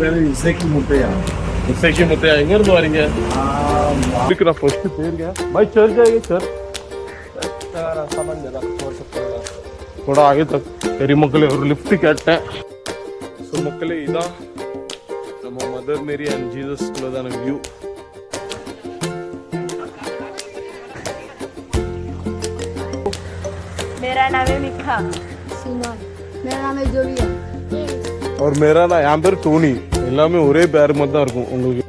பேரு இசைக்கு முத்தையா. இசைக்கு முத்தையா, எங்க இருந்து வரீங்க? இதுக்கு நான் ஃபர்ஸ்ட் போயிருங்க. भाई चल जाएगा सर. थोड़ा आगे तक तेरी மக்களே ஒரு லிஃப்ட் கேட்டேன். ஸோ மக்களே இதான் நம்ம மதர் மேரி அண்ட் ஜீசஸ் குள்ளதான வியூ. मेरा नाम है मिखा सुमन. मेरा नाम है जोविया और मेरा नाम यहाँ पर टोनी. எல்லாமே ஒரே பேர் மாதிரி தான் இருக்கும் உங்களுக்கு.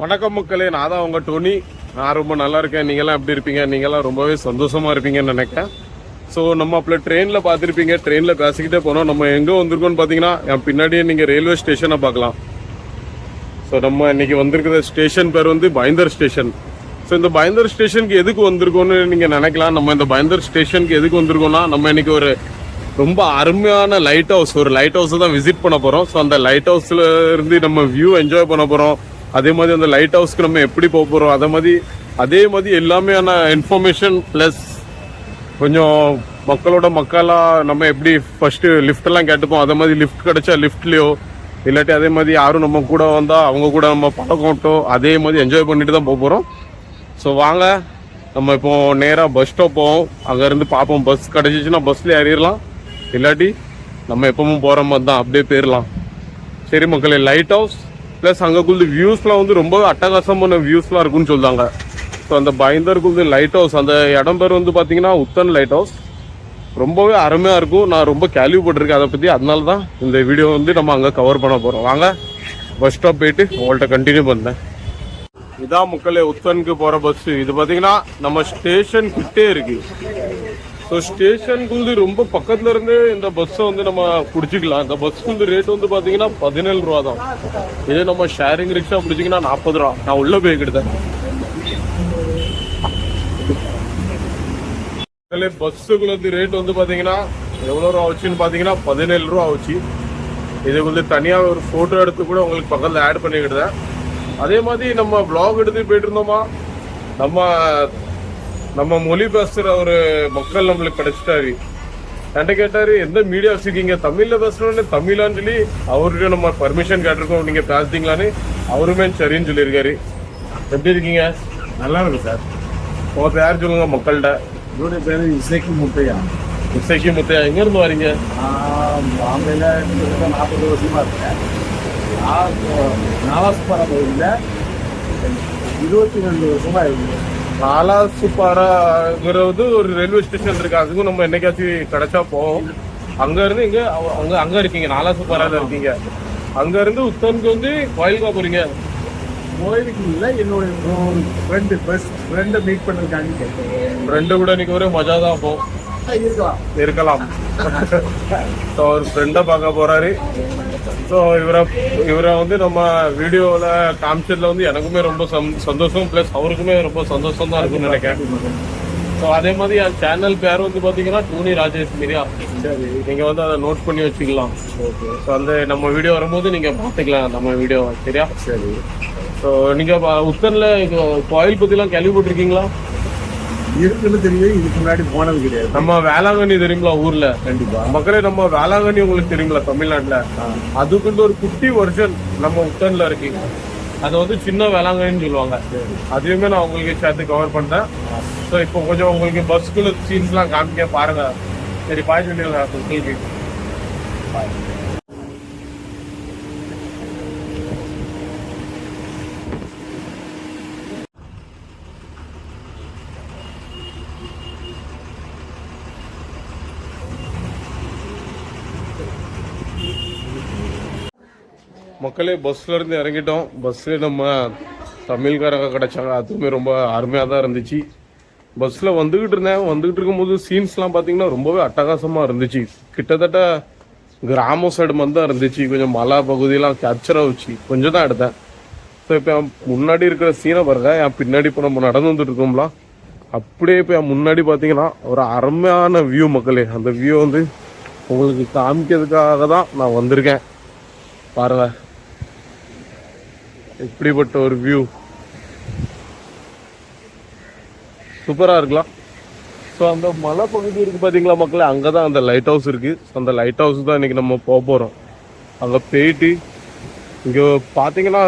வணக்கம் மக்களே, நான் தான் உங்க டோனி. நான் ரொம்ப நல்லா இருக்கேன். நீங்களாம் எப்படி இருப்பீங்க? நீங்களாம் ரொம்பவே சந்தோஷமா இருப்பீங்கன்னு நினைக்கிறேன். ஸோ நம்ம அப்போ ட்ரெயினில் பார்த்துருப்பீங்க. ட்ரெயினில் பேசிக்கிட்டே போனோம். நம்ம எங்கே வந்திருக்கோம்னு பார்த்தீங்கன்னா என் பின்னாடியே நீங்கள் ரயில்வே ஸ்டேஷனை பார்க்கலாம். ஸோ நம்ம இன்னைக்கு வந்திருக்கிற ஸ்டேஷன் பேர் வந்து பைந்தர் ஸ்டேஷன். ஸோ இந்த பைந்தர் ஸ்டேஷனுக்கு எதுக்கு வந்திருக்கோன்னு நீங்கள் நினைக்கலாம். நம்ம இந்த பைந்தர் ஸ்டேஷனுக்கு எதுக்கு வந்திருக்கோம்னா, நம்ம இன்னைக்கு ஒரு ரொம்ப அருமையான லைட் ஹவுஸ், ஒரு லைட் ஹவுஸை தான் விசிட் பண்ண போகிறோம். ஸோ அந்த லைட் ஹவுஸில் இருந்து நம்ம வியூ என்ஜாய் பண்ண போகிறோம். அதே மாதிரி அந்த லைட் ஹவுஸ்க்கு நம்ம எப்படி போக போகிறோம், அதே மாதிரி எல்லாமேயான இன்ஃபர்மேஷன் ப்ளஸ் கொஞ்சம் மக்களாக நம்ம எப்படி ஃபர்ஸ்ட்டு லிஃப்டெல்லாம் கேட்டுப்போம். அதே மாதிரி லிஃப்ட் கிடைச்சா லிஃப்ட்லேயோ இல்லாட்டி அதே மாதிரி யாரும் நம்ம கூட வந்தால் அவங்க கூட நம்ம பழக்கம்ட்டோ அதே மாதிரி என்ஜாய் பண்ணிட்டு தான் போக போகிறோம். ஸோ வாங்க நம்ம இப்போ நேராக பஸ் ஸ்டாப் போவோம். அங்கேருந்து பார்ப்போம். பஸ் கிடச்சிச்சின்னா பஸ்ஸில் ஏறிடலாம், இல்லாட்டி நம்ம எப்பவும் போகிற மாதிரி தான் அப்படியே போயிடலாம். சரி மக்களே, லைட் ஹவுஸ் ப்ளஸ் அங்கேக்குள்ள வியூஸ்லாம் வந்து ரொம்ப அட்டகாசமான வியூஸ்லாம் இருக்குன்னு சொல்லுவாங்க. ஸோ அந்த பைந்தர்குள்ள லைட் ஹவுஸ், அந்த இடம் பேர் வந்து பார்த்தீங்கன்னா உத்தன் லைட் ஹவுஸ். ரொம்பவே அருமையாக இருக்கும். நான் ரொம்ப கேள்விப்பட்டிருக்கேன் அதை பற்றி. அதனால தான் இந்த வீடியோ வந்து நம்ம அங்கே கவர் பண்ண போகிறோம். வாங்க பஸ் ஸ்டாப் போயிட்டு உங்கள்கிட்ட கண்டினியூ பண்ணேன். இதான் மக்களே உத்தனுக்கு போகிற பஸ்ஸு. இது பார்த்தீங்கன்னா நம்ம ஸ்டேஷன் கிட்டே இருக்கு. ஸோ ஸ்டேஷனுக்கு ரொம்ப பக்கத்துல இருந்து இந்த பஸ்ஸை வந்து நம்ம பிடிச்சிக்கலாம். இந்த பஸ்ஸுக்கு வந்து ரேட் வந்து பார்த்தீங்கன்னா 17 ரூபா தான். இதே நம்ம ஷேரிங் ரிக்ஷா பிடிச்சிங்கன்னா 40 ரூபா. நான் உள்ள போய் கிட்டேன். பஸ்ஸுக்குள்ள வந்து ரேட் வந்து பார்த்தீங்கன்னா எவ்வளோ ரூபா ஆச்சுன்னு பார்த்தீங்கன்னா 17 ரூபா ஆச்சு. இதுக்கு வந்து தனியாக ஒரு ஃபோட்டோ எடுத்து கூட உங்களுக்கு பக்கத்தில் ஆட் பண்ணிக்கிட்டேன். அதே மாதிரி நம்ம பிளாக் எடுத்து போயிட்டு இருந்தோமா, நம்ம மொழி பேசுகிற ஒரு மக்கள் நம்மளுக்கு கிடைச்சிட்டாரு. என்கிட்ட கேட்டாரு, எந்த மீடியா வச்சுருக்கீங்க, தமிழில் பேசுகிறோன்னு தமிழான்னு சொல்லி அவர்கிட்ட நம்ம பர்மிஷன் கேட்டிருக்கோம், நீங்கள் பேசுறீங்களான்னு. அவருமே சரின்னு சொல்லியிருக்காரு. எப்படி இருக்கீங்க? நல்லா இருக்கு சார். உங்கள் பேர் சொல்லுங்க மக்கள்கிட்ட. என்னுடைய பேரு இசைக்கு முத்தையா. இசைக்கு முத்தையா, எங்கேருந்து வரீங்க? பாம்பேல 40 வருஷமா இருக்கேன். நாலாசுப்பாரா பகுதியில் 22 வருஷமா இருக்கு. நாலாசுப்பாராங்கிறது ஒரு ரயில்வே ஸ்டேஷன் இருக்கு. அதுக்கும் நம்ம என்னைக்காச்சும் கிடைச்சா போவோம். அங்கேருந்து இங்கே அங்கே இருக்கீங்க, நாலாசுப்பாரால இருக்கீங்க. அங்கேருந்து உத்தனுக்கு வந்து கோயிலுக்கா போறீங்க? கோயிலுக்கு இல்லை, என்னுடைய பெஸ்ட் ஃப்ரெண்டை மீட் பண்ணுறதுக்காண்டி. ஃப்ரெண்டு கூட இன்னைக்கு ஒரு மஜா தான் போகும். இருக்கலாம். ஸோ ஒரு ஃப்ரெண்டை பார்க்க போறாரு. ஸோ இவரை வந்து நம்ம வீடியோவில் காமிச்சதுல வந்து எனக்குமே ரொம்ப சந்தோஷம், ப்ளஸ் அவருக்குமே ரொம்ப சந்தோஷம் தான் இருக்குன்னு நினைக்கிறேன். ஸோ அதே மாதிரி என் சேனல் பேர் வந்து பார்த்தீங்கன்னா டோனி ராஜேஷ் மீடியா. சரி, நீங்கள் வந்து அதை நோட் பண்ணி வச்சுக்கலாம். ஓகே. ஸோ அந்த நம்ம வீடியோ வரும்போது நீங்கள் பார்த்துக்கலாம் நம்ம வீடியோ. சரியா? சரி. ஸோ நீங்கள் உத்தனில் கோயில் பற்றிலாம் கேள்விப்பட்டிருக்கீங்களா? இருக்குன்னு தெரியும், இதுக்கு முன்னாடி போனது கிடையாது. நம்ம வேளாங்கண்ணி தெரியுங்களா ஊர்ல? கண்டிப்பா. மக்களே, நம்ம வேளாங்கண்ணி உங்களுக்கு தெரியுங்களா தமிழ்நாட்டுல? அதுக்குள்ள ஒரு குட்டி வெர்ஷன் நம்ம உத்தன்ல இருக்கீங்க. அதை வந்து சின்ன வேளாங்கண்ணின்னு சொல்லுவாங்க. அதையுமே நான் உங்களுக்கு சேர்த்து கவர் பண்ணேன். ஸோ இப்போ கொஞ்சம் உங்களுக்கு பஸ்க்குள்ள சீன்ஸ்லாம் காமிக்க பாருங்க. சரி, பாய் சொல்லிடுங்க உங்களுக்கு. மக்களே, பஸ்ல இருந்து இறங்கிட்டோம். பஸ்ல நம்ம தமிழ்காரங்க கிடைச்சாங்க. அதுவுமே ரொம்ப அருமையாக தான் இருந்துச்சு. பஸ்ல வந்துகிட்டு இருக்கும்போது சீன்ஸ்லாம் பார்த்தீங்கன்னா ரொம்பவே அட்டகாசமாக இருந்துச்சு. கிட்டத்தட்ட கிராம சைடு மாதிரி தான் இருந்துச்சு. கொஞ்சம் மலை பகுதியெல்லாம் கேப்சர் ஆகுச்சு. கொஞ்சம் தான் எடுத்தேன். ஸோ இப்போ முன்னாடி இருக்கிற சீனை பாருங்க. என் பின்னாடி இப்போ நம்ம நடந்து வந்துட்டு இருக்கோம்ல, அப்படியே இப்போ முன்னாடி பார்த்தீங்கன்னா ஒரு அருமையான வியூ மக்களே. அந்த வியூ வந்து உங்களுக்கு காமிக்கிறதுக்காக தான் நான் வந்திருக்கேன். பாருங்க, இப்படிப்பட்ட ஒரு வியூ சூப்பராக இருக்கலாம். ஸோ அந்த மலை பகுதி இருக்கு பார்த்தீங்களா மக்களே, அங்கே தான் அந்த லைட் ஹவுஸ் இருக்கு. அந்த லைட் ஹவுஸ் தான் இன்னைக்கு நம்ம போக போகிறோம். அங்கே போயிட்டு இங்கே பார்த்தீங்கன்னா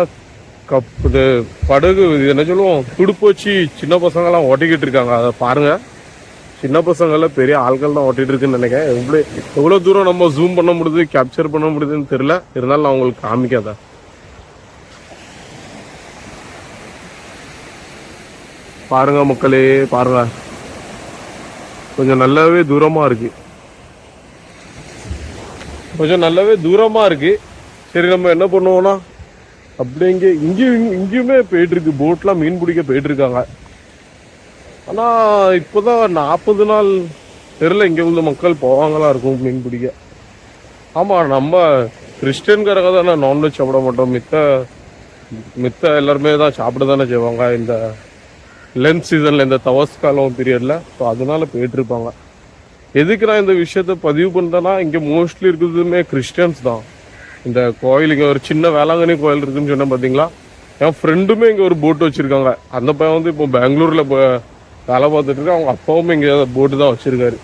இது படகு, இது என்ன சொல்லுவோம், துடுப்பு வச்சு சின்ன பசங்கள்லாம் ஓட்டிக்கிட்டு இருக்காங்க. அதை பாருங்க, சின்ன பசங்கள்ல பெரிய ஆட்கள் தான் ஓட்டிட்டு இருக்குன்னு நினைக்கிறேன். எவ்வளோ தூரம் நம்ம ஜூம் பண்ண முடியுது, கேப்சர் பண்ண முடியுதுன்னு தெரியல. இருந்தாலும் நான் உங்களுக்கு காமிக்காத. பாருங்க மக்களே, பாருங்க, கொஞ்சம் நல்லாவே தூரமா இருக்கு, கொஞ்சம் நல்லாவே தூரமா இருக்கு. சரி, நம்ம என்ன பண்ணுவோம்னா அப்படியே இங்கேயுமே போயிட்டு இருக்கு, போட்லாம் மீன் பிடிக்க போயிட்டு இருக்காங்க. ஆனா இப்போதான் 40 நாள் தெரியல இங்க உள்ள மக்கள் போவாங்களா இருக்கும் மீன் பிடிக்க. ஆமா, நம்ம கிறிஸ்டியன்காரங்க தானே நான்வெஜ் சாப்பிட மாட்டோம், மித்த எல்லாருமே தான் சாப்பிட தானே செய்வாங்க இந்த லென்த் சீசன்ல, இந்த தவஸ் காலம் பீரியட்ல. ஸோ அதனால போயிட்டு இருப்பாங்க. எதுக்கு நான் இந்த விஷயத்த பதிவு பண்றேன்னா, இங்க மோஸ்ட்லி இருக்கிறதுமே கிறிஸ்டியன்ஸ் தான். இந்த கோயில், இங்க ஒரு சின்ன வேளாங்கண்ணி கோயில் இருக்குன்னு சொன்னேன் பாத்தீங்களா, என் ஃப்ரெண்டுமே இங்க ஒரு போட் வச்சிருக்காங்க. அந்த பையன் வந்து இப்போ பெங்களூர்ல வேலை பார்த்துட்டு இருக்கு. அவங்க அப்பாவும் இங்க போட்டு தான் வச்சிருக்காரு.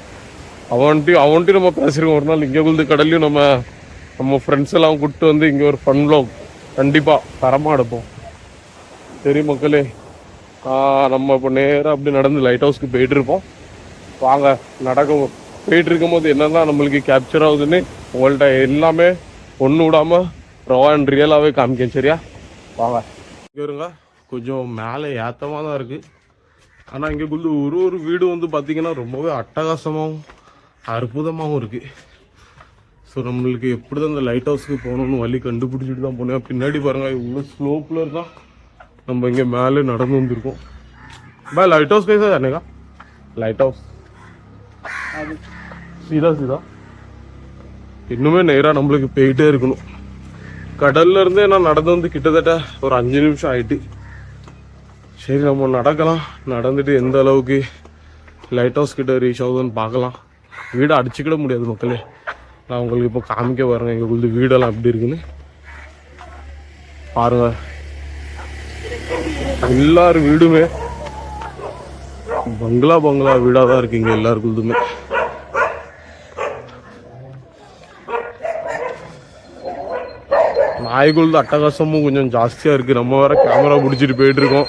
அவன்ட்டு நம்ம பேசிருக்கோம் ஒரு நாள். இங்க வந்து கடல்லையும் நம்ம ஃப்ரெண்ட்ஸ் எல்லாம் கூப்பிட்டு வந்து இங்க ஒரு ஃபன் வ்ளாக் கண்டிப்பா தரமா எடுப்போம். சரி மக்களே, நம்ம இப்போ நேராக அப்படி நடந்து லைட் ஹவுஸ்க்கு போயிட்டு இருப்போம். வாங்க, போயிட்டு இருக்கும் போது என்னெல்லாம் நம்மளுக்கு கேப்சர் ஆகுதுன்னு உங்கள்கிட்ட எல்லாமே ஒன்று விடாம ரா அண்ட் ரியலாகவே காமிக்கேன். சரியா, வாங்க. இங்கே இருங்க, கொஞ்சம் மேலே ஏத்தமாக தான் இருக்கு. ஆனால் இங்கே வந்து ஒரு வீடு வந்து பார்த்தீங்கன்னா ரொம்பவே அட்டகாசமாகவும் அற்புதமாகவும் இருக்கு. ஸோ நம்மளுக்கு எப்படி தான் இந்த லைட் ஹவுஸ்க்கு போகணும்னு வழி கண்டுபிடிச்சிட்டு தான் போனேன். பின்னாடி பாருங்க, இவ்வளோ ஸ்லோப்பில் தான் நம்ம இங்கே மேலே நடந்து வந்திருக்கோம். भाई लाइट हाउस कैसा जाने का? लाइट हाउस सीधा सीधा இன்னுமே நேராக நம்மளுக்கு போயிட்டே இருக்கணும். கடல்ல இருந்தே நான் நடந்து வந்து கிட்டத்தட்ட ஒரு 5 நிமிஷம் ஆயிட்டு. சரி, நம்ம நடக்கலாம். நடந்துட்டு எந்த அளவுக்கு லைட் ஹவுஸ் கிட்ட ரீச் ஆகுதுன்னு பார்க்கலாம். வீடை அடிச்சுக்கிட முடியாது மக்களே. நான் உங்களுக்கு இப்போ காமிக்க பாருங்க எங்களுக்கு வீடெல்லாம் எப்படி இருக்குன்னு பாருங்க. எல்லாரும் வீடுமே பங்களா வீடாக தான் இருக்குங்க எல்லாருக்குமே. நாய்களுக்கு அட்டகாசமும் கொஞ்சம் ஜாஸ்தியாக இருக்குது. நம்ம வேற கேமரா பிடிச்சிட்டு போயிட்டு இருக்கோம்.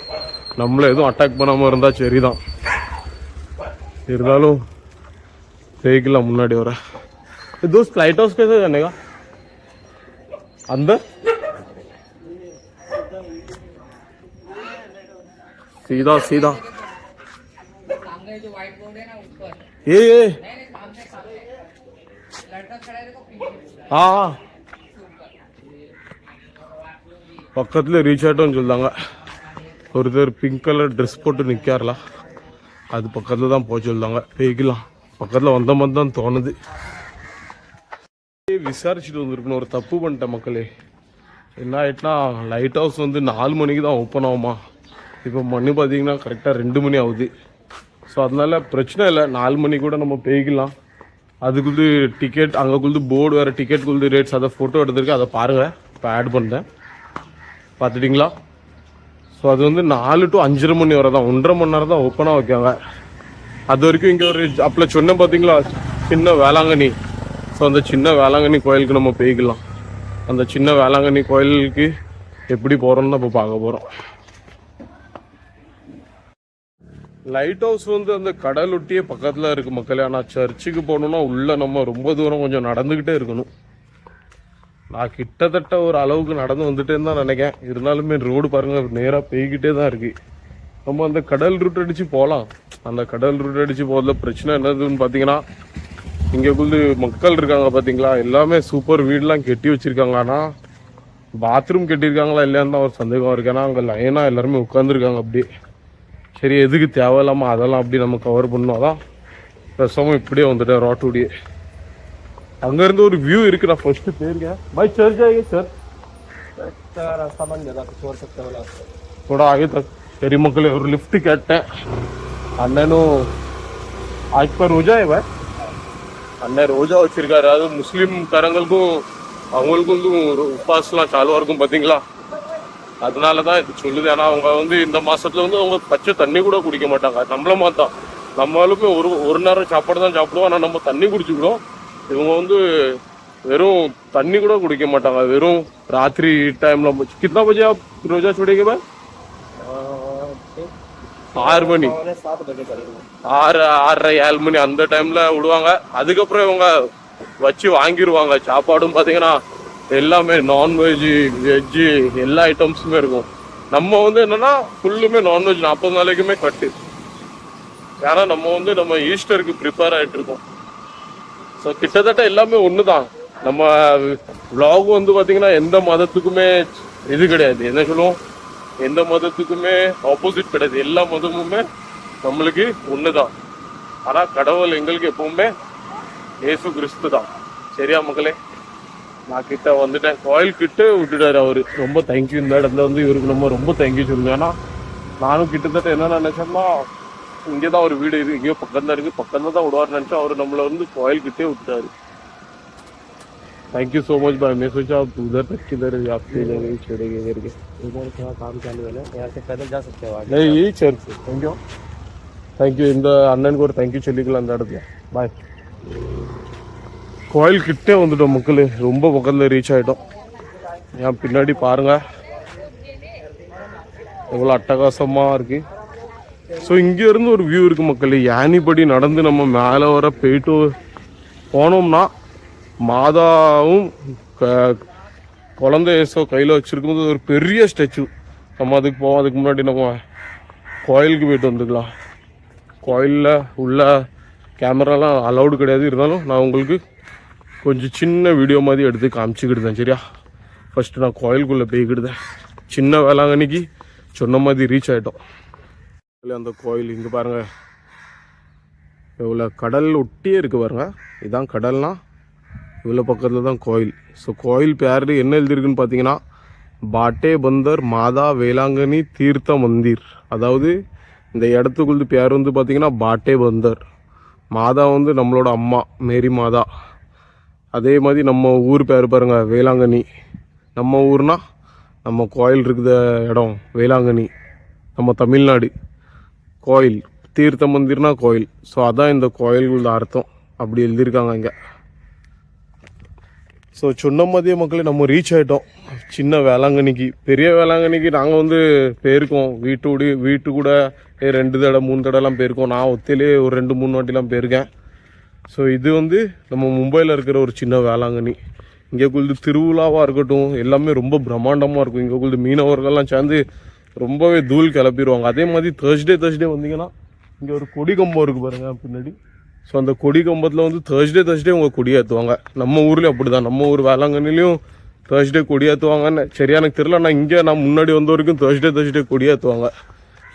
நம்மள எதுவும் அட்டாக் பண்ணாமல் இருந்தால் சரிதான். இருந்தாலும் தேய்க்கலாம் முன்னாடி வர. दोस्त लाइट हाउस कैसे जाने का? अंदर सीधा सीधा ये हाँ பக்கத்துல ரீச் ஆகிட்டோம்னு சொல்லிட்டாங்க. ஒருத்தர் பிங்க் கலர் ட்ரெஸ் போட்டு நிற்காரலாம், அது பக்கத்தில் தான் போக சொல்லிட்டாங்க. போய்க்கலாம், பக்கத்தில் வந்த மாதிரி தான் தோணுது. விசாரிச்சுட்டு வந்திருக்கணும். ஒரு தப்பு பண்ணிட்டேன் மக்களே. என்ன ஆயிட்டுனா, லைட் ஹவுஸ் வந்து 4 மணிக்கு தான் ஓப்பன் ஆகுமா. இப்போ மணி பார்த்தீங்கன்னா கரெக்டாக 2 மணி ஆகுது. ஸோ அதனால பிரச்சனை இல்லை, 4 மணி கூட நம்ம போய்க்கலாம். அதுக்குள்ளது டிக்கெட், அங்கேக்குள்ளது போர்டு வேறு, டிக்கெட்டுக்குள்ளது ரேட்ஸ், அதை ஃபோட்டோ எடுத்துருக்கு, அதை பாருங்கள். இப்போ ஆட் பண்ணிட்டேன், பார்த்துட்டிங்களா? ஸோ அது வந்து 4 to 5:30 மணி வரை தான், 1.5 மணி நேரம் தான் ஓப்பனாக வைக்காங்க. அது வரைக்கும் இங்கே ஒரு அப்பல சொன்னேன் பார்த்தீங்களா, சின்ன வேளாங்கண்ணி. ஸோ அந்த சின்ன வேளாங்கண்ணி கோயிலுக்கு நம்ம போய்க்கலாம். அந்த சின்ன வேளாங்கண்ணி கோயிலுக்கு எப்படி போகிறோம்னு இப்போ பார்க்க போகிறோம். லைட் ஹவுஸ் வந்து அந்த கடல் ஒட்டியே பக்கத்தில் இருக்குது மக்களே. ஆனால் சர்ச்சுக்கு போகணுன்னா உள்ளே நம்ம ரொம்ப தூரம் கொஞ்சம் நடந்துக்கிட்டே இருக்கணும். நான் கிட்டத்தட்ட ஒரு அளவுக்கு நடந்து வந்துட்டேன்னு தான் நினைக்கிறேன். இருந்தாலுமே ரோடு பாருங்கள், நேராக போய்கிட்டே தான் இருக்குது. நம்ம அந்த கடல் ரூட் அடித்து போகலாம். அந்த கடல் ரூட் அடித்து போகிறதுல பிரச்சனை என்னதுன்னு பார்த்தீங்கன்னா, இங்கேக்குள்ளே மக்கள் இருக்காங்க பார்த்தீங்களா, எல்லாமே சூப்பர் வீடெலாம் கட்டி வச்சுருக்காங்க. ஆனால் பாத்ரூம் கட்டியிருக்காங்களா இல்லையான்னு தான் ஒரு சந்தேகம் இருக்குது. ஏன்னா அங்கே லைனாக எல்லாருமே உட்காந்துருக்காங்க அப்படியே. சரி, எதுக்கு தேவையில்லாமல் அதெல்லாம் அப்படி நம்ம கவர் பண்ணோம். அதான் ரசமும் இப்படியே வந்துட்டேன் ரோட்டுடியே. அங்கேருந்து ஒரு வியூ இருக்குது. நான் ஃபர்ஸ்ட்டு போயிருக்கேன். भाई चल जाइए सर, रास्ता बन गया था, छोड़ सकते हो थोड़ा आगे तक. சரி மக்களே, ஒரு லிஃப்ட் கேட்டேன். அண்ணனும் ஆஜ்பா ரோஜா है भाई, அண்ணன் ரோஜா வச்சிருக்காரு. அது முஸ்லீம் காரங்களுக்கும் அவங்களுக்கும் வந்து உபாஸ்லாம் சாலுவாக இருக்கும் பார்த்தீங்களா, அதனால தான் இது சொல்லுது. ஏன்னா அவங்க வந்து இந்த மாசத்துல வந்து அவங்க பச்சை தண்ணி கூட குடிக்க மாட்டாங்க. நம்மள மாத்தான் நம்மளுமே ஒரு நேரம் சாப்பாடு தான் சாப்பிடுவோம், ஆனால் நம்ம தண்ணி குடிச்சுக்கிறோம். இவங்க வந்து வெறும் தண்ணி கூட குடிக்க மாட்டாங்க, வெறும் ராத்திரி டைம்ல. கிतना बजे आप रोजा छोड़ेंगे भाई? 6 மணி, 6:30 மணி அந்த டைம்ல விடுவாங்க. அதுக்கப்புறம் இவங்க வச்சு வாங்கிடுவாங்க. சாப்பாடும் பார்த்தீங்கன்னா எல்லாமே நான்வெஜ் வெஜ்ஜு எல்லா ஐட்டம்ஸுமே இருக்கும். நம்ம வந்து என்னன்னா ஃபுல்லுமே நான்வெஜ் 40 நாளைக்குமே கட்டு. ஏன்னா நம்ம வந்து நம்ம ஈஸ்டருக்கு ப்ரிப்பேர் ஆகிட்டு இருக்கோம். ஸோ கிட்டத்தட்ட எல்லாமே ஒன்று தான். நம்ம vlog வந்து பார்த்தீங்கன்னா எந்த மதத்துக்குமே இது கிடையாது, என்ன சொல்லுவோம், எந்த மதத்துக்குமே ஆப்போசிட் கிடையாது. எல்லா மதமுமே நம்மளுக்கு ஒன்று தான். ஆனால் கடவுள் எங்களுக்கு எப்பவுமே இயேசு கிறிஸ்து தான். சரியா மக்களே? நான் கிட்ட வந்துட்டேன், கோயில் கிட்ட விட்டுட்டாரு அவரு. ரொம்ப தேங்க்யூ. இந்த இடத்துல வந்து இவருக்கு நம்ம ரொம்ப தேங்க்யூ சொல்லுங்க. ஏன்னா நானும் கிட்டத்தட்ட என்ன நினைச்சேன்னா இங்கே தான் ஒரு வீடு இருக்கு, இங்கேயோ பக்கம் தான் இருக்கு, பக்கம் தான் விடுவார்னு நினைச்சா அவர் நம்மளை வந்து கோயில் கிட்டே விட்டுட்டாரு. थैंक यू सो मच भाई. मैं सोचा आप उधर तक किधर आपके जगह छोड़ेंगे करके. इधर थोड़ा काम चालू है ना, यहाँ से पैदल जा सकते हो आगे. नहीं यही चर्च. Thank you. இந்த அண்ணனுக்கு ஒரு தேங்க்யூ சொல்லிக்கலாம் அந்த இடத்துல. பாய். கோயில் கிட்டே வந்துட்டோம் மக்களே, ரொம்ப பக்கத்தில் ரீச் ஆகிட்டோம். என் பின்னாடி பாருங்க எவ்வளோ அட்டகாசமாக இருக்கு. ஸோ இங்கேருந்து ஒரு வியூ இருக்குது மக்களே. யானிப்படி நடந்து நம்ம மேலே வர போயிட்டு போனோம்னா மாதாவும் குழந்தை ஏசோ கையில் வச்சுருக்கும்போது ஒரு பெரிய ஸ்டாச்சு. நம்ம அதுக்கு போவோம். அதுக்கு முன்னாடி நம்ம கோயிலுக்கு போயிட்டு வந்துக்கலாம். கோயிலில் உள்ள கேமராலாம் அலௌடு கிடையாது, இருந்தாலும் நான் உங்களுக்கு கொஞ்சம் சின்ன வீடியோ மாதிரி எடுத்து காமிச்சிக்கிடுதேன். சரியா? ஃபஸ்ட்டு நான் கோயிலுக்குள்ளே போய்க்கிடுதேன். சின்ன வேளாங்கண்ணிக்கு சொன்ன மாதிரி ரீச் ஆகிட்டோம். அந்த கோயில் இங்கே பாருங்கள், இவ்வளோ கடல் ஒட்டியே இருக்குது பாருங்கள். இதுதான் கடல்னா இவ்வளோ பக்கத்தில் தான் கோயில். ஸோ கோயில் பேர் என்ன எழுதியிருக்குன்னு பார்த்தீங்கன்னா பாட்டே பந்தர் மாதா வேளாங்கண்ணி தீர்த்த மந்திர். அதாவது இந்த இடத்துக்குள்ள பேர் வந்து பார்த்தீங்கன்னா பாட்டே பந்தர். மாதா வந்து நம்மளோட அம்மா மேரி மாதா. அதே மாதிரி நம்ம ஊர் பேர் பாருங்கள் வேளாங்கண்ணி. நம்ம ஊர்னா நம்ம கோயில் இருக்குத இடம் வேளாங்கண்ணி, நம்ம தமிழ்நாடு. கோயில் தீர்த்த மந்திர்னா கோயில். ஸோ அதான் இந்த கோயில்களோட அர்த்தம். அப்படி எழுதியிருக்காங்க இங்கே. ஸோ சொன்ன மதிய மக்களே நம்ம ரீச் ஆகிட்டோம் சின்ன வேளாங்கண்ணிக்கு. பெரிய வேளாங்கண்ணிக்கு நாங்கள் வந்து போயிருக்கோம், வீட்டு கூட 2 தடவை 3 தடவைலாம் போயிருக்கோம். நான் ஒத்தையிலே ஒரு 2-3 வாட்டிலாம் போயிருக்கேன். ஸோ இது வந்து நம்ம மும்பையில் இருக்கிற ஒரு சின்ன வேளாங்கண்ணி. இங்கே குழுது திருவிழாவாக இருக்கட்டும் எல்லாமே ரொம்ப பிரம்மாண்டமாக இருக்கும். இங்கே குழுது மீனவர்கள்லாம் சேர்ந்து ரொம்பவே தூள் கிளப்பிடுவாங்க. அதே மாதிரி தேர்ஸ்டே வந்தீங்கன்னா இங்கே ஒரு கொடி கம்பம் இருக்குது பாருங்கள் பின்னாடி. ஸோ அந்த கொடி கம்பத்தில் வந்து தேர்ஸ்டே உங்கள் கொடி ஏற்றுவாங்க. நம்ம ஊர்லேயும் அப்படி தான். நம்ம ஊர் வேளாங்கண்ணிலையும் தேர்ஸ்டே கொடி ஏற்றுவாங்கன்னு சரியா எனக்கு தெரியல. ஆனால் இங்கே நான் முன்னாடி வந்த வரைக்கும் தேர்ஸ்டே கொடி ஏற்றுவாங்க.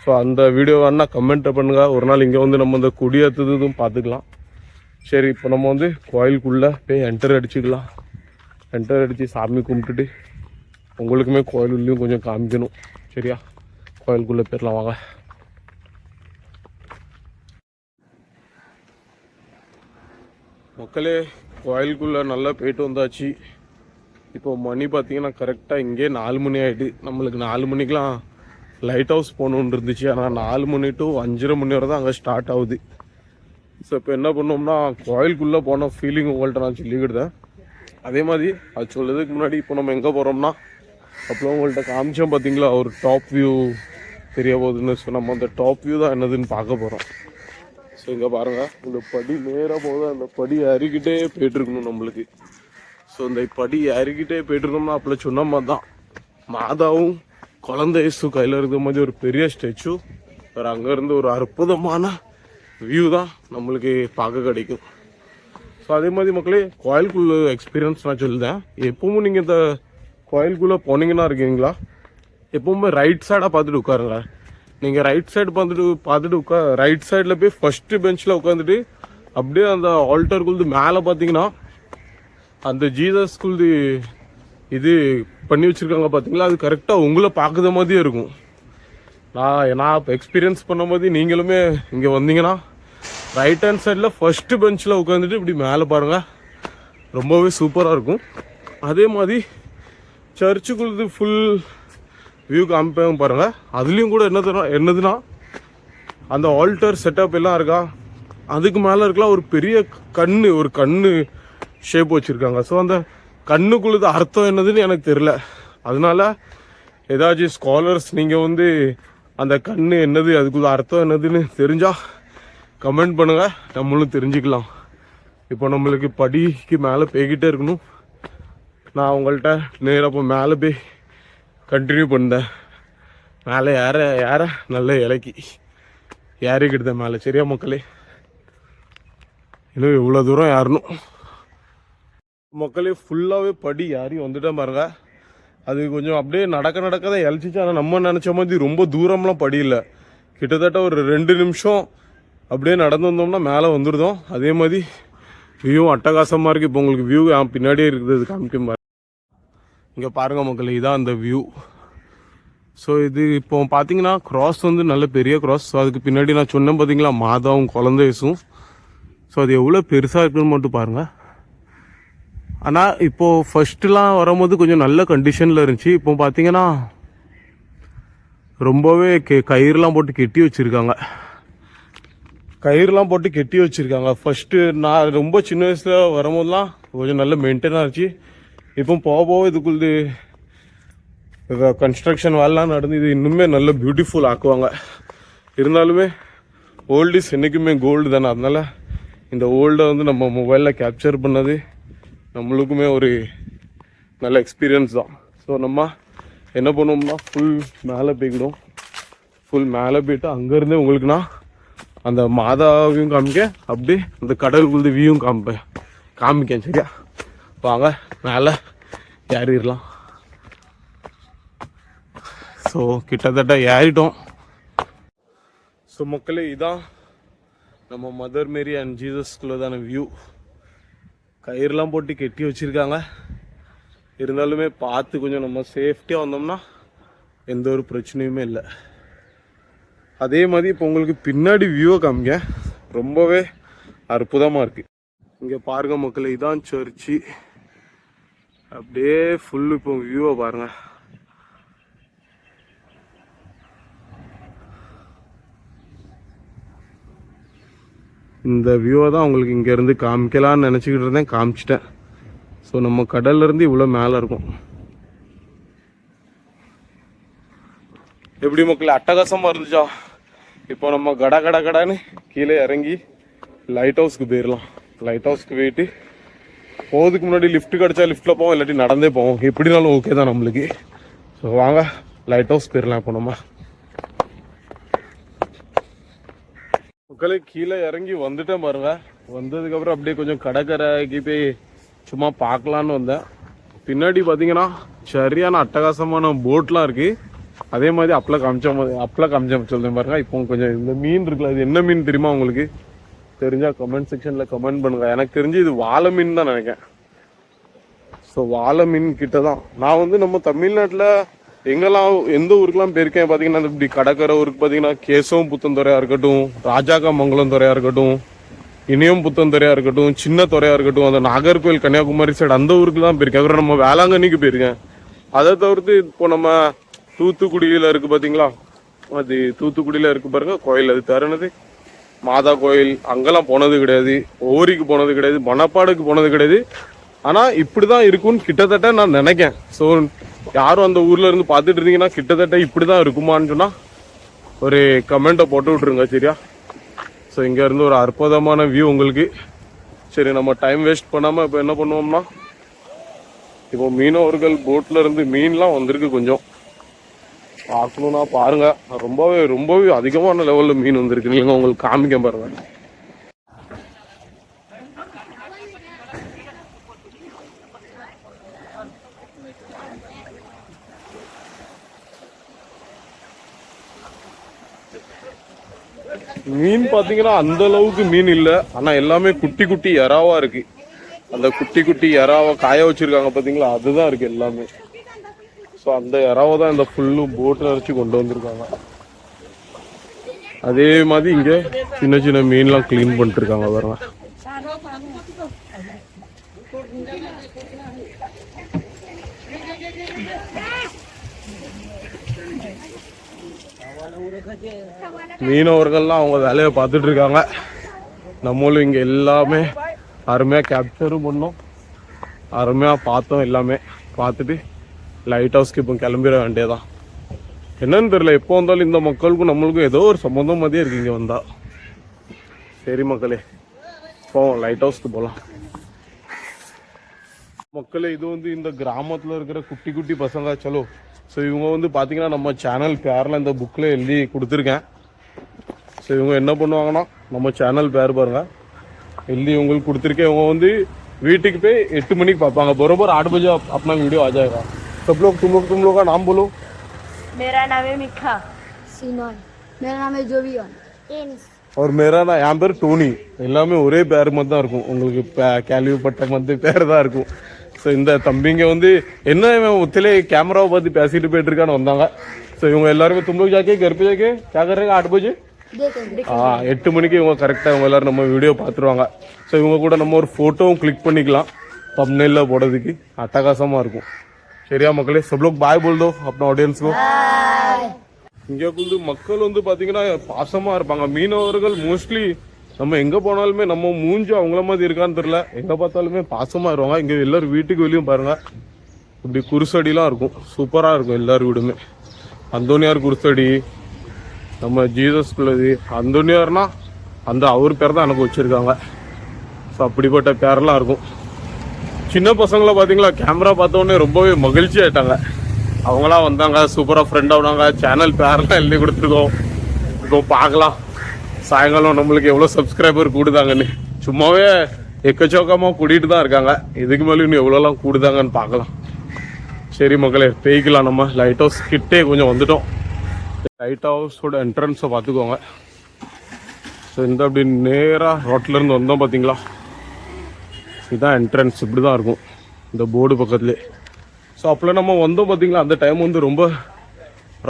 ஸோ அந்த வீடியோ வேணா கமெண்ட்டை பண்ணுங்கள். ஒரு நாள் இங்கே வந்து நம்ம இந்த கொடி ஏற்றுறதும் பார்த்துக்கலாம். சரி, இப்போ நம்ம வந்து கோயிலுக்குள்ளே போய் என்டர் அடிச்சுக்கலாம். என்டர் அடித்து சாமி கும்பிட்டுட்டு உங்களுக்குமே கோயிலுள்ளேயும் கொஞ்சம் காமிக்கணும். சரியா? கோயிலுக்குள்ளே போயிடலாம் வாங்க. மக்களே கோயிலுக்குள்ளே நல்லா போயிட்டு வந்தாச்சு. இப்போ மணி பார்த்தீங்கன்னா கரெக்டாக இங்கே 4 மணி ஆகிட்டு. நம்மளுக்கு 4 மணிக்கெலாம் லைட் ஹவுஸ் போகணுன்னு இருந்துச்சு. ஆனால் 4 மணி to 5:30 மணி வரை தான் அங்கே ஸ்டார்ட் ஆகுது. ஸோ இப்போ என்ன பண்ணோம்னா கோயிலுக்குள்ளே போன ஃபீலிங் உங்கள்கிட்ட நான் சொல்லிக்கிட்டேன். அதே மாதிரி அது சொல்லுறதுக்கு முன்னாடி இப்போ நம்ம எங்கே போகிறோம்னா அப்புறம் உங்கள்கிட்ட காமிச்சோம் பார்த்தீங்களா ஒரு டாப் வியூ தெரிய போகுதுன்னு. ஸோ நம்ம அந்த டாப் வியூ தான் என்னதுன்னு பார்க்க போகிறோம். ஸோ இங்கே பாருங்கள், இந்த படி நேராக போகுது. அந்த படி ஏறிக்கிட்டே போய்ட்டுருக்கணும் நம்மளுக்கு. ஸோ இந்த படி ஏறிக்கிட்டே போய்ட்டுருந்தோம்னா அப்போ சொன்ன மாதிரி தான் மாதாவும் குழந்தை இயேசு கையில் இருக்கிற மாதிரி ஒரு பெரிய ஸ்டாச்சு. வேறு அங்கேருந்து ஒரு அற்புதமான வியூ தான் நம்மளுக்கு பார்க்க கிடைக்கும். ஸோ அதே மாதிரி மக்களே கோயிலுக்குள்ள எக்ஸ்பீரியன்ஸ் நான் சொல்லுதேன். எப்பவும் நீங்கள் இந்த கோயிலுக்குள்ளே போனீங்கன்னா இருக்கீங்களா, எப்பவுமே ரைட் சைடாக பார்த்துட்டு உட்காருங்க. நீங்கள் ரைட் சைடு பார்த்துட்டு ரைட் சைடில் போய் ஃபஸ்ட்டு பெஞ்சில் உட்காந்துட்டு அப்படியே அந்த ஆல்டருக்குள்ளது மேலே பார்த்தீங்கன்னா அந்த ஜீசஸ்குள்ளது இது பண்ணி வச்சுருக்காங்க பார்த்தீங்களா, அது கரெக்டாக உங்களை பார்க்குற மாதிரியே இருக்கும். நான் இப்போ எக்ஸ்பீரியன்ஸ் பண்ண மாதிரி நீங்களுமே இங்கே வந்தீங்கன்னா ரைட் ஹேண்ட் சைடில் ஃபஸ்ட்டு பெஞ்சில் உட்காந்துட்டு இப்படி மேலே பாருங்கள், ரொம்பவே சூப்பராக இருக்கும். அதே மாதிரி சர்ச்சுக்குள்ளது ஃபுல் வியூ காமிப்பாங்க பாருங்கள். அதுலேயும் கூட என்னதுன்னா அந்த ஆல்டர் செட்டப் எல்லாம் இருக்கா, அதுக்கு மேலே இருக்கலாம் ஒரு பெரிய கண்ணு ஷேப் வச்சுருக்காங்க. ஸோ அந்த கண்ணுக்குள்ளது அர்த்தம் என்னதுன்னு எனக்கு தெரில. அதனால ஏதாச்சும் ஸ்காலர்ஸ் நீங்கள் வந்து அந்த கண்ணு என்னது, அதுக்குள்ள அர்த்தம் என்னதுன்னு தெரிஞ்சால் கமெண்ட் பண்ணுங்கள், நம்மளும் தெரிஞ்சுக்கலாம். இப்போ நம்மளுக்கு படிக்கு மேலே போய்கிட்டே இருக்கணும். நான் உங்கள்கிட்ட நேராக இப்போ மேலே போய் கண்டினியூ பண்ணேன். மேலே ஏற நல்ல இலைக்கு ஏறிக்கிட்டேன் மேலே. சரியா மக்களே, இன்னும் இவ்வளோ தூரம் ஏறணும் மக்களே. ஃபுல்லாகவே படி ஏறி வந்துட்டேன் பாருங்க. அது கொஞ்சம் அப்படியே நடக்க தான் இழைச்சிச்சு. ஆனால் நம்ம நினச்ச மாதிரி ரொம்ப தூரம்லாம் படி இல்லை. கிட்டத்தட்ட ஒரு 2 நிமிஷம் அப்படியே நடந்து வந்தோம்னா மேலே வந்துடுதோம். அதே மாதிரி வியூ அட்டகாசமாக இருக்குது. இப்போ உங்களுக்கு வியூ பின்னாடியே இருக்குது காமிக்கும் பாருங்க. இங்கே பாருங்கள் மக்களே, இதான் அந்த வியூ. ஸோ இது இப்போ பார்த்தீங்கன்னா கிராஸ் வந்து நல்ல பெரிய கிராஸ். ஸோ அதுக்கு பின்னாடி நான் சொன்னேன் பார்த்தீங்களா, மாதாவும் குழந்தை இயேசுவும். ஸோ அது எவ்வளோ பெருசாக இருக்குன்னு மட்டும் பாருங்கள். ஆனால் இப்போது ஃபஸ்ட்டுலாம் வரும்போது கொஞ்சம் நல்ல கண்டிஷனில் இருந்துச்சு. இப்போ பார்த்தீங்கன்னா ரொம்பவே கயிறுலாம் போட்டு கெட்டி வச்சுருக்காங்க. ஃபஸ்ட்டு நான் ரொம்ப சின்ன வயசில் வரும்போதுலாம் கொஞ்சம் நல்ல மெயின்டைனாக இருந்துச்சு. இப்போ போக இதுக்குள்ளது கன்ஸ்ட்ரக்ஷன் வேலைலாம் நடந்து இது இன்னுமே நல்ல பியூட்டிஃபுல் ஆக்குவாங்க. இருந்தாலுமே ஓல்டு இஸ் என்றைக்குமே கோல்டு தானே. அதனால இந்த ஓல்டை வந்து நம்ம மொபைலில் கேப்சர் பண்ணது நம்மளுக்குமே ஒரு நல்ல எக்ஸ்பீரியன்ஸ் தான். ஸோ நம்ம என்ன பண்ணுவோம்னா ஃபுல் மேலே போயிட்டு அங்கேருந்தே உங்களுக்கு நான் அந்த மாதாவையும் காமிக்க, அப்படியே அந்த கடலுக்குள்ள வியூவும் காமிக்கேன். சரியா, வாங்க மேலே ஏறிடலாம். ஸோ கிட்டத்தட்ட ஏறிட்டோம். ஸோ மக்களே, இதான் நம்ம மதர் மேரி அண்ட் ஜீசஸ்குள்ளதான வியூ. கயிறுலாம் போட்டு கெட்டி வச்சுருக்காங்க. இருந்தாலுமே பார்த்து கொஞ்சம் நம்ம சேஃப்டியாக வந்தோம்னா எந்த ஒரு பிரச்சனையுமே இல்லை. அதே மாதிரி இப்போ உங்களுக்கு பின்னாடி வியூவை காமிங்க, ரொம்பவே அற்புதமாக இருக்குது. இங்கே பாருங்க மக்களே, இதான் சர்ச்சு. அப்படியே ஃபுல்லு இப்போ வியூவை பாருங்கள். இந்த வியூவை தான் உங்களுக்கு இங்கேருந்து காமிக்கலான்னு நினச்சிக்கிட்டு இருந்தேன், காமிச்சிட்டேன். ஸோ நம்ம கடல்லேருந்து இவ்வளோ மேலே இருக்கும். எப்படி மக்கள் அட்டகாசமாக இருந்துச்சா? இப்போ நம்ம கடன்னு கீழே இறங்கி லைட் ஹவுஸ்க்கு போயிடலாம். லைட் ஹவுஸ்க்கு போயிட்டு போகிறதுக்கு முன்னாடி லிஃப்ட் கிடச்சா லிஃப்ட்டில் போவோம், இல்லாட்டி நடந்தே போவோம். எப்படினாலும் ஓகே தான் நம்மளுக்கு. ஸோ வாங்க லைட் ஹவுஸ் போயிடலாம். இப்போ நம்ம மக்களே கீழே இறங்கி வந்துட்டேன் பாருங்க. வந்ததுக்கப்புறம் அப்படியே கொஞ்சம் கடற்கரைக்கு போய் சும்மா பார்க்கலான்னு வந்தேன். பின்னாடி பார்த்தீங்கன்னா சரியான அட்டகாசமான போட்லாம் இருக்குது. அதே மாதிரி அப்பெல்லாம் காமிச்ச சொல்லுறேன் பாருங்க. இப்போ கொஞ்சம் இந்த மீன் இருக்குல்ல, அது என்ன மீன் தெரியுமா உங்களுக்கு? தெரிஞ்சால் கமெண்ட் செக்ஷனில் கமெண்ட் பண்ணுங்கள். எனக்கு தெரிஞ்சு இது வாழை மீன் தான் நினைக்கிறேன். ஸோ வாழை மீன் கிட்ட தான் நான் வந்து நம்ம தமிழ்நாட்டில் எங்கெல்லாம் எந்த ஊருக்கெல்லாம் போயிருக்கேன் பார்த்தீங்கன்னா, இப்படி கடற்கரை ஊருக்கு பார்த்தீங்கன்னா கேசவம் புத்தன்துறையாக இருக்கட்டும், ராஜாக்காமங்கலம் துறையாக இருக்கட்டும், இனியம் புத்தன்துறையாக இருக்கட்டும், சின்ன துறையாக இருக்கட்டும், அந்த நாகர்கோவில் கன்னியாகுமரி சைடு அந்த ஊருக்கு தான் போயிருக்கேன். அப்புறம் நம்ம வேளாங்கண்ணிக்கு போயிருக்கேன். அதை தவிர்த்து இப்போ நம்ம தூத்துக்குடியில் இருக்குது பார்த்தீங்களா, அது தூத்துக்குடியில் இருக்குது பாருங்க கோயில். அது தருணது மாதா கோயில், அங்கெல்லாம் போனது கிடையாது. ஓரிக்கு போனது கிடையாது, மணப்பாடுக்கு போனது கிடையாது. ஆனால் இப்படி தான் இருக்கும்னு கிட்டத்தட்ட நான் நினைக்கேன். ஸோ யாரும் அந்த ஊரில் இருந்து பார்த்துட்டு இருந்தீங்கன்னா கிட்டத்தட்ட இப்படி தான் இருக்குமான்னு சொன்னால் ஒரு கமெண்ட்டை போட்டு விட்ருங்க. சரியா? ஸோ இங்கேருந்து ஒரு அற்புதமான வியூ உங்களுக்கு. சரி, நம்ம டைம் வேஸ்ட் பண்ணாமல் இப்போ என்ன பண்ணுவோம்னா, இப்போ மீனவர்கள் போட்டில் இருந்து மீன்லாம் வந்திருக்கு. கொஞ்சம் பார்க்கணுன்னா பாருங்க, ரொம்பவே அதிகமான லெவலில் மீன் வந்திருக்கு. நீங்கள் உங்களுக்கு காமிக்க பாருங்க. மீன் பார்த்தீங்கன்னா அந்த அளவுக்கு மீன் இல்லை, ஆனால் எல்லாமே குட்டி குட்டி எறாவா இருக்கு. அந்த குட்டி குட்டி எறாவை காய வச்சிருக்காங்க பார்த்தீங்களா, அதுதான் இருக்கு எல்லாமே. ஸோ அந்த எறாவை தான் இந்த ஃபுல்லு போட்டில் அரைச்சி கொண்டு வந்திருக்காங்க. அதே மாதிரி இங்கே சின்ன சின்ன மீன்லாம் கிளீன் பண்ணிட்டு இருக்காங்க பாருங்க. மீனவர்கள்லாம் அவங்க வேலையை பார்த்துட்டு இருக்காங்க. நம்மளும் இங்கே எல்லாமே அருமையாக கேப்சரும் பண்ணோம், அருமையாக பார்த்தோம். எல்லாமே பார்த்துட்டு லைட் ஹவுஸ்க்கு இப்போ கிளம்பிட வேண்டியதான். என்னன்னு தெரியல, எப்போ வந்தாலும் இந்த மக்களுக்கும் நம்மளுக்கும் ஏதோ ஒரு சம்மந்தம் மாதிரியே இருக்கு இங்கே வந்தால். சரி மக்களே, போவோம் லைட் ஹவுஸ்க்கு போகலாம். மக்களே, இது வந்து இந்த கிராமத்தில் இருக்கிற குட்டி குட்டி பசங்க சலோ. ஸோ இவங்க வந்து பார்த்தீங்கன்னா நம்ம சேனல் பேரில் இந்த புக்கில் எழுதி கொடுத்துருக்கேன். ஸோ இவங்க என்ன பண்ணுவாங்கன்னா நம்ம சேனல் பேர் பாருங்கள் எழுதி இவங்களுக்கு கொடுத்துருக்கேன். இவங்க வந்து வீட்டுக்கு போய் 8 மணிக்கு பார்ப்பாங்க. बरोबर 8 बजे अपना वीडियो आ जाएगा. सब लोग तुम लोग का नाम बोलो. मेरा नाम है मिखा सीनोन. मेरा नाम है जोवियन एम्स. और मेरा ना यहाँ பேர் டோனி. எல்லாமே ஒரே பேர் மாதிரி தான் இருக்கும். உங்களுக்கு கேள்விப்பட்ட மாதிரி பேர் தான் இருக்கும். ஸோ இந்த தம்பிங்க வந்து என்ன இவன் ஒத்திலே கேமராவை பார்த்து பேசிட்டு போயிட்டு இருக்கான்னு வந்தாங்க. ஸோ இவங்க எல்லாருமே तुम लोग जाके घर पे जाके क्या कर रहे हैं 8 बजे? 8 மணிக்கு இவங்க கரெக்டாக இவங்க எல்லாரும் நம்ம வீடியோ பார்த்துருவாங்க. ஸோ இவங்க கூட நம்ம ஒரு ஃபோட்டோவும் கிளிக் பண்ணிக்கலாம் தம்ப்நெயில்ல போடுறதுக்கு. அட்டகாசமாக இருக்கும். சரியா மக்களே, सब लोग बाय बोल दो अपना ऑडियंस को. இங்கே வந்து மக்கள் வந்து பார்த்தீங்கன்னா பாசமாக இருப்பாங்க. மீனவர்கள் மோஸ்ட்லி நம்ம எங்கே போனாலுமே நம்ம மூஞ்சி அவங்கள மாதிரி இருக்கான்னு தெரியல, எங்கே பார்த்தாலுமே பாசமாக இருவாங்க. இங்கே எல்லாரும் வீட்டுக்கு வெளியும் பாருங்கள் இப்படி குருசடிலாம் இருக்கும். சூப்பராக இருக்கும் எல்லார் வீடுமே. அந்தோனியார் குருசடி, நம்ம ஜீசஸ் பிள்ளது அந்தோனியார்னா அந்த அவர் பேர் தான் எனக்கு வச்சுருக்காங்க. ஸோ அப்படிப்பட்ட பேரெல்லாம் இருக்கும். சின்ன பசங்களை பார்த்தீங்களா, கேமரா பார்த்தோன்னே ரொம்பவே மகிழ்ச்சி ஆகிட்டாங்க. அவங்களாம் வந்தாங்க, சூப்பராக ஃப்ரெண்ட் ஆகுனாங்க. சேனல் பேரெல்லாம் எழுதி கொடுத்துருக்கோம். இப்போ பார்க்கலாம் சாயங்காலம் நம்மளுக்கு எவ்வளோ சப்ஸ்கிரைபர் கூடுதாங்கன்னு. சும்மாவே எக்கச்சோக்கமாக கூட்டிகிட்டு தான் இருக்காங்க. இதுக்கு மேலே இன்னும் எவ்வளோலாம் கூடுதாங்கன்னு பார்க்கலாம். சரி மக்களே, போய்க்கலாம். நம்ம லைட் ஹவுஸ் கிட்டே கொஞ்சம் வந்துட்டோம். லைட் ஹவுஸோட என்ட்ரன்ஸை பார்த்துக்கோங்க. ஸோ இந்த அப்படி நேராக ரோட்லேருந்து வந்தோம் பார்த்தீங்களா, இதுதான் என்ட்ரன்ஸ். இப்படி தான் இருக்கும் இந்த போர்டு பக்கத்துலேயே. ஸோ அப்போலாம் நம்ம வந்தோம் பார்த்தீங்களா, அந்த டைம் வந்து ரொம்ப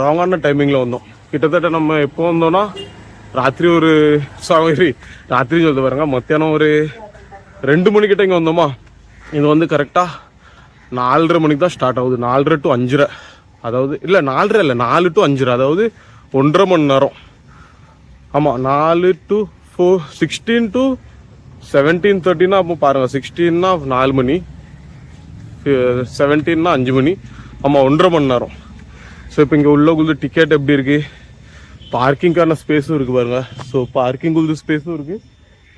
ராங்கான டைமிங்கில் வந்தோம். கிட்டத்தட்ட நம்ம எப்போ வந்தோம்னா ராத்திரி ஒரு ராத்திரி சொல்லிட்டு பாருங்க, மத்தியானம் ஒரு 2 மணிக்கிட்ட இங்கே வந்தோமா. இது வந்து கரெக்டாக 4:30 மணிக்கு தான் ஸ்டார்ட் ஆகுது. 4:30 to 5:30, அதாவது இல்லை 4:30 இல்லை 4 to 5:30, அதாவது 1.5 மணி நேரம். ஆமாம், 4 to 4, 16 to 17:30னா அப்போ பாருங்கள், 16னா 4 மணி, 17னா 5 மணி. ஆமாம், 1.5 மணி நேரம். ஸோ இப்போ இங்கே உள்ளக்குள்ள டிக்கெட் எப்படி இருக்குது, பார்க்கிங்கான ஸ்பேஸும் இருக்குது பாருங்கள். ஸோ பார்க்கிங்குள்ள ஸ்பேஸும் இருக்குது.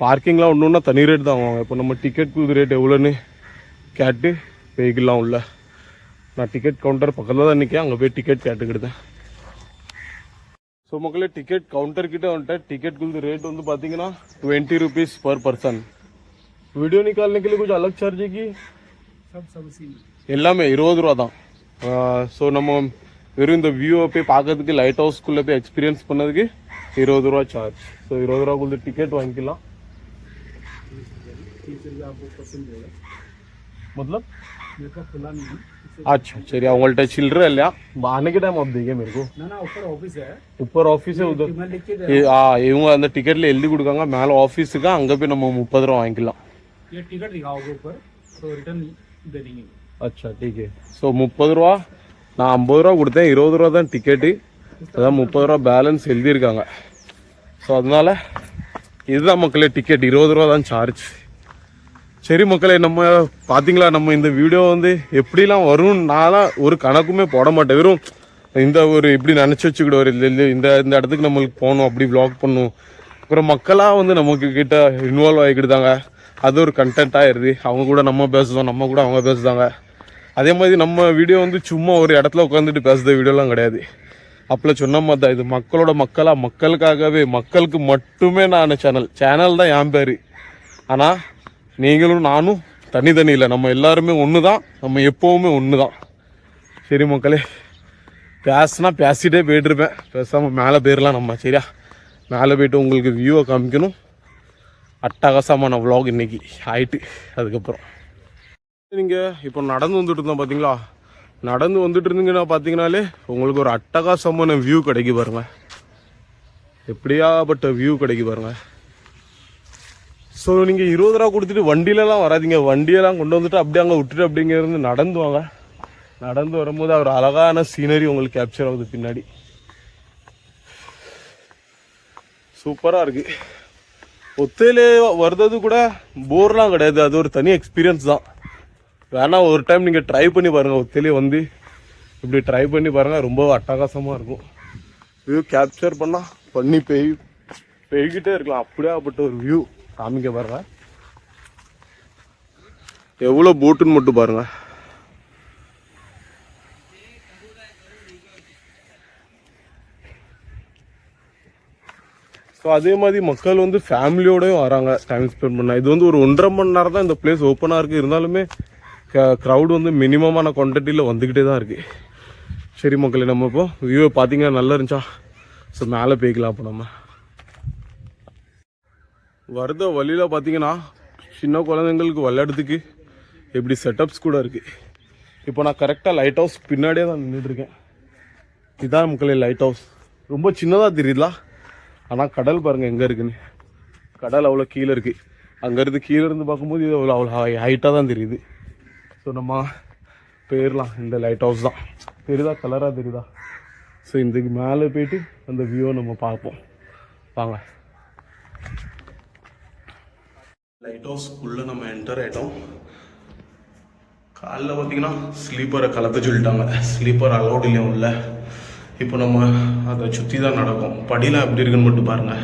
பார்க்கிங்லாம் ஒன்றுன்னா தனி ரேட் தான் வாங்குவாங்க. இப்போ நம்ம டிக்கெட்டுக்கு ரேட் எவ்வளோன்னு கேட்டு போய்க்கலாம் உள்ள. நான் டிக்கெட் கவுண்டர் பக்கத்தில் தான் நிற்கேன், அங்கே போய் டிக்கெட் கேட்டுக்கிட்டேன். ஸோ மக்களே, டிக்கெட் கவுண்டர் கிட்டே வந்துட்டேன். டிக்கெட்டுக்கு ரேட் வந்து பார்த்தீங்கன்னா 20 rupees पर पर्सन. वीडियो निकालने के लिए कुछ अलग चार्ज है कि எல்லாமே 20 ரூபா தான். ஸோ நம்ம வெறும் இந்த வியூவை போய் பார்க்கறதுக்கு, லைட் ஹவுஸ்க்குள்ளே போய் எக்ஸ்பீரியன்ஸ் பண்ணதுக்கு 20 ரூபா சார்ஜ். ஸோ 20 ரூபாக்குள்ள டிக்கெட் வாங்கிக்கலாம். मतलब अच्छा चलिए, அவங்கள்ட்ட சில்லற இல்லையா? आने के टाइम आप देखिए मेरे को. ना ऊपर ऑफिस है, ऊपर ऑफिस है उधर. இவங்க அந்த டிக்கெட்ல எழுதி கொடுக்காங்க மேலே ஆஃபீஸுக்கு. அங்கே போய் நம்ம 30 ரூபா வாங்கிக்கலாம். ये टिकट दिखाओगे ऊपर तो रिटर्न दे देंगे. अच्छा ठीक है. ஸோ 30 ரூபா, நான் 50 ரூபா கொடுத்தேன், 20 ரூபா தான் டிக்கெட்டு. அதான் 30 ரூபா பேலன்ஸ் எழுதியிருக்காங்க. ஸோ அதனால இதுதான் மக்களே டிக்கெட், 20 ரூபா தான் சார்ஜ். சரி மக்களே, நம்ம பார்த்தீங்களா, நம்ம இந்த வீடியோ வந்து எப்படிலாம் வரும் நான் ஒரு கணக்குமே போட மாட்டேன். வெறும் இந்த ஒரு இப்படி நினச்சி வச்சுக்கிட்டு ஒரு இந்த இடத்துக்கு நம்மளுக்கு போகணும், அப்படி வ்ளாக் பண்ணணும். அப்புறம் மக்களாக வந்து நமக்கு கிட்ட இன்வால்வ் ஆகிக்கிட்டுதாங்க. அது ஒரு கண்டென்ட் ஆயிடுது. அவங்க கூட நம்ம பேசுவோம், நம்ம கூட அவங்க பேசுதாங்க. அதே மாதிரி நம்ம வீடியோ வந்து சும்மா ஒரு இடத்துல உட்காந்துட்டு பேசுகிற வீடியோலாம் கிடையாது. அப்போல்லாம் சொன்ன மாதிரி தான், இது மக்களோட மக்களாக, மக்களுக்காகவே, மக்களுக்கு மட்டுமே நான் சேனல் தான் என் பேர். ஆனால் நீங்களும் நானும் தனி இல்லை, நம்ம எல்லாருமே ஒன்று தான், நம்ம எப்போவுமே ஒன்று தான். சரி மக்களே, பேசினா பேசிகிட்டே போய்ட்டுருப்பேன், பேசாமல் மேலே போயிடலாம் நம்ம. சரியா, மேலே போய்ட்டு உங்களுக்கு வியூவை காமிக்கணும். அட்டகாசமான vlog இன்னைக்கு ஆயிட்டு. அதுக்கப்புறம் நீங்கள் இப்போ நடந்து வந்துட்டு இருந்தோம் பார்த்தீங்களா, நடந்து வந்துட்டு இருந்தீங்கன்னா பார்த்தீங்கன்னாலே உங்களுக்கு ஒரு அட்டகாசமான வியூ கிடைக்கி பாருங்க. எப்படியாப்பட்ட வியூ கிடைக்கி பாருங்க. ஸோ நீங்கள் 20 ரூபா கொடுத்துட்டு வண்டியிலலாம் வராதிங்க. வண்டியெல்லாம் கொண்டு வந்துட்டு அப்படியே அங்கே விட்டுட்டு அப்படிங்கிறது நடந்து வாங்க. நடந்து வரும்போது ஒரு அழகான சீனரி உங்களுக்கு கேப்சர் ஆகுது பின்னாடி. சூப்பராக இருக்குது. ஒத்தையிலே வர்றது கூட போர்லாம் கிடையாது, அது ஒரு தனி எக்ஸ்பீரியன்ஸ் தான். வேணா ஒரு டைம் நீங்கள் ட்ரை பண்ணி பாருங்கள், ஒத்தையிலே வந்து இப்படி ட்ரை பண்ணி பாருங்கள், ரொம்ப அட்டகாசமாக இருக்கும். வியூ கேப்சர் பண்ணி பெய்கிட்டே இருக்கலாம், அப்படியே அப்பட்ட ஒரு வியூ காமிக்க பாருங்க. எவ்வளோ போட்டுன்னு மட்டும் பாருங்க. ஸோ அதே மாதிரி மக்கள் வந்து ஃபேமிலியோடயும் வராங்க டைம் ஸ்பெண்ட் பண்ண. இது வந்து ஒரு 1.5 மணி நேரம் தான் இந்த பிளேஸ் ஓப்பனாக இருக்குது, இருந்தாலுமே க்ரௌடு வந்து மினிமமான குவான்டிட்டியில் வந்துக்கிட்டே தான் இருக்குது. சரி மக்களே, நம்ம இப்போ வியூவை பார்த்தீங்கன்னா நல்லா இருந்துச்சா? ஸோ மேலே போய்க்கலாம். அப்போ நம்ம வரத வழியில் பார்த்தீங்கன்னா சின்ன குழந்தைங்களுக்கு விளையாடுறதுக்கு எப்படி செட்டப்ஸ் கூட இருக்குது. இப்போ நான் கரெக்டாக லைட் ஹவுஸ் பின்னாடியே தான் நின்றுட்டுருக்கேன். இதுதான் மக்களே லைட் ஹவுஸ். ரொம்ப சின்னதாக தெரியுதுல, ஆனால் கடல் பாருங்கள் எங்கே இருக்குன்னு. கடல் அவ்வளோ கீழே இருக்குது. அங்கேருந்து கீழே இருந்து பார்க்கும்போது இது அவ்வளோ ஹைட்டாக தான் தெரியுது. ஸோ நம்ம போயிடலாம். இந்த லைட் ஹவுஸ் தான் தெரியுதா, கலராக தெரியுதா? ஸோ இதுக்கு மேலே போயிட்டு அந்த வியூவை நம்ம பார்ப்போம் வாங்க. லைட் ஹவுஸ்க்குள்ளே நம்ம என்டர் ஆகிட்டோம். காலைல பார்த்தீங்கன்னா ஸ்லீப்பரை கலக்க சொல்லிட்டாங்க, ஸ்லீப்பர் அலௌட் இல்லையா உள்ள. இப்போ நம்ம அதை சுற்றி தான் நடக்கும். படிலாம் எப்படி இருக்குன்னு மட்டும் பாருங்கள்.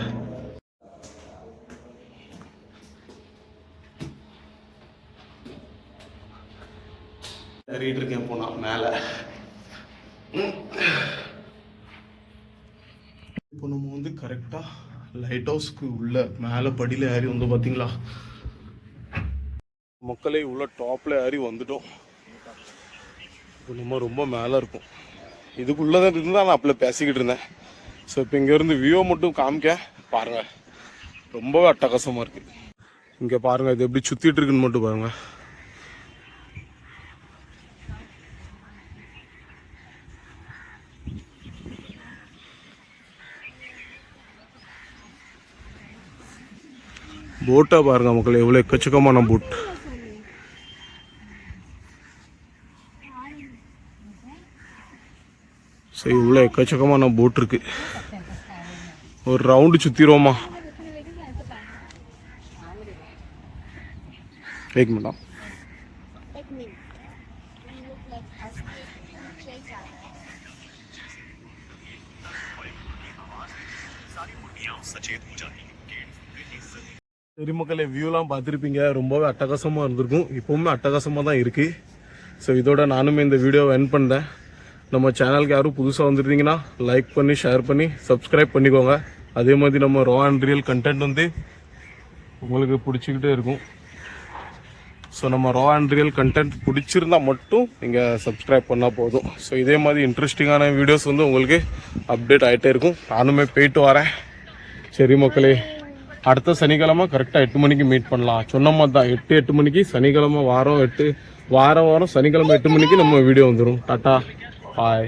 ஏறிட்டு இருக்கேன் போனா மேலே. இப்போ நம்ம வந்து கரெக்டாக லைட் ஹவுஸ்க்கு உள்ள மேலே படியில் ஏறி வந்து பார்த்தீங்களா, மக்களே உள்ள டாப்பில் ஏறி வந்துட்டோம். இப்போ நம்ம ரொம்ப மேலே இருக்கும். இதுக்குள்ளே தான் இருந்தால் நான் அப்போ பேசிக்கிட்டு இருந்தேன். ஸோ இப்போ இங்கேருந்து வியூவை மட்டும் காமிக்க பாருங்கள், ரொம்பவே அட்டகாசமாக இருக்குது. இங்கே பாருங்கள், இது எப்படி சுற்றிட்டு இருக்குன்னு மட்டும் பாருங்கள். போட்டை பாருங்க மக்கள், எவ்வளோ எக்கச்சக்கமான போட். சரி, இவ்வளோ எக்கச்சக்கமான போட் இருக்கு. ஒரு ரவுண்டு சுத்திடுவோமா? एक मिनट. சரி மக்களே, வியூலாம் பார்த்துருப்பீங்க, ரொம்பவே அட்டகாசமாக இருந்திருக்கும். இப்போவுமே அட்டகாசமாக தான் இருக்குது. ஸோ இதோட நானுமே இந்த வீடியோவை எண்ட் பண்ணுறேன். நம்ம சேனலுக்கு யாரும் புதுசாக வந்துருந்தீங்கன்னா லைக் பண்ணி ஷேர் பண்ணி சப்ஸ்கிரைப் பண்ணிக்கோங்க. அதே மாதிரி நம்ம ரா அண்ட் ரியல் கண்டென்ட் வந்து உங்களுக்கு பிடிச்சிக்கிட்டே இருக்கும். ஸோ நம்ம ரா அண்ட் ரியல் கண்டென்ட் பிடிச்சிருந்தா மட்டும் நீங்கள் சப்ஸ்கிரைப் பண்ணால் போதும். ஸோ இதே மாதிரி இன்ட்ரெஸ்டிங்கான வீடியோஸ் வந்து உங்களுக்கு அப்டேட் ஆகிட்டே இருக்கும். நானுமே போயிட்டு வரேன். சரி மக்களே, அடுத்த சனிக்கிழமை கரெக்டாக 8 மணிக்கு மீட் பண்ணலாம். சொன்ன மாதிரி தான் 8 மணிக்கு சனிக்கிழமை வாரம் சனிக்கிழமை 8 மணிக்கு நம்ம வீடியோ வந்துடும். டாட்டா பாய்.